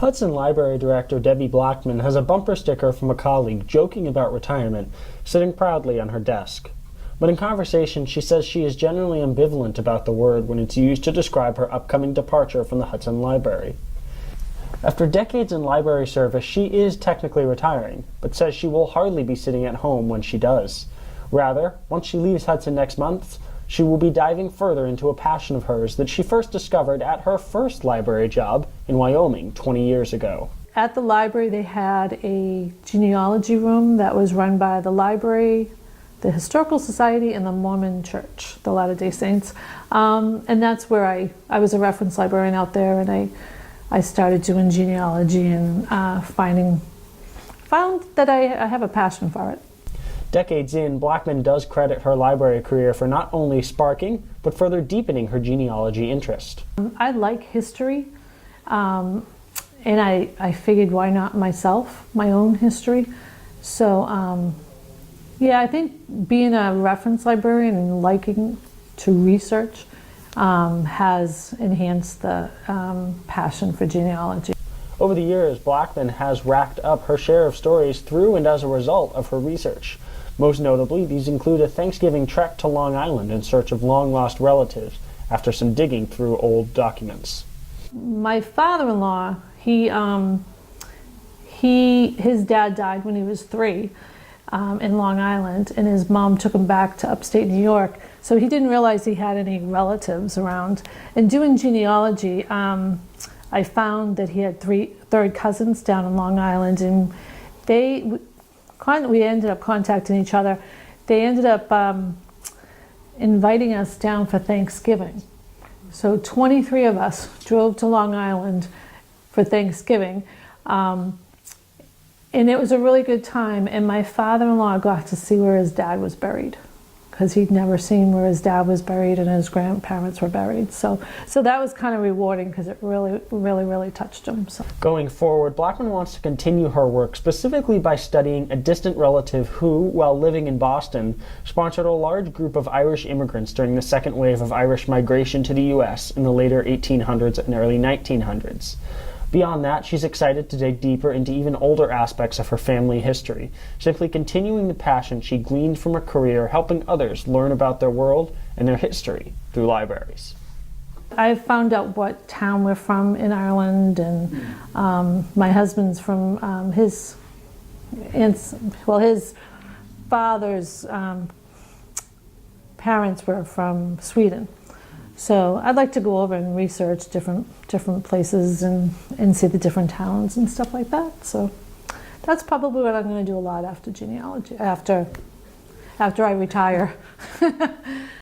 Hudson Library Director Debbie Blackman has a bumper sticker from a colleague joking about retirement sitting proudly on her desk. But in conversation, she says she is generally ambivalent about the word when it's used to describe her upcoming departure from the Hudson Library. After decades in library service, she is technically retiring, but says she will hardly be sitting at home when she does. Rather, once she leaves Hudson next month, she will be diving further into a passion of hers that she first discovered at her first library job in Wyoming 20 years ago. At the library, they had a genealogy room that was run by the library, the Historical Society, and the Mormon Church, the Latter-day Saints. And that's where I was a reference librarian out there, and I started doing genealogy and found that I have a passion for it. Decades in, Blackman does credit her library career for not only sparking, but further deepening her genealogy interest. I like history, and I figured why not myself, my own history. So yeah, I think being a reference librarian and liking to research has enhanced the passion for genealogy. Over the years, Blackman has racked up her share of stories through and as a result of her research. Most notably, these include a Thanksgiving trek to Long Island in search of long-lost relatives after some digging through old documents. My father-in-law, his dad died when he was 3 in Long Island, and his mom took him back to upstate New York, so he didn't realize he had any relatives around. And doing genealogy, I found that he had 3 third cousins down in Long Island, and we ended up contacting each other. They ended up inviting us down for Thanksgiving. So 23 of us drove to Long Island for Thanksgiving. And it was a really good time. And my father-in-law got to see where his dad was buried, because he'd never seen where his dad was buried and his grandparents were buried. So that was kind of rewarding, because it really touched him. So. Going forward, Blackman wants to continue her work specifically by studying a distant relative who, while living in Boston, sponsored a large group of Irish immigrants during the second wave of Irish migration to the U.S. in the later 1800s and early 1900s. Beyond that, she's excited to dig deeper into even older aspects of her family history, simply continuing the passion she gleaned from her career helping others learn about their world and their history through libraries. I found out what town we're from in Ireland, and my husband's from his father's parents were from Sweden. So I'd like to go over and research different places and see the different towns and stuff like that. So that's probably what I'm going to do a lot after genealogy, after I retire.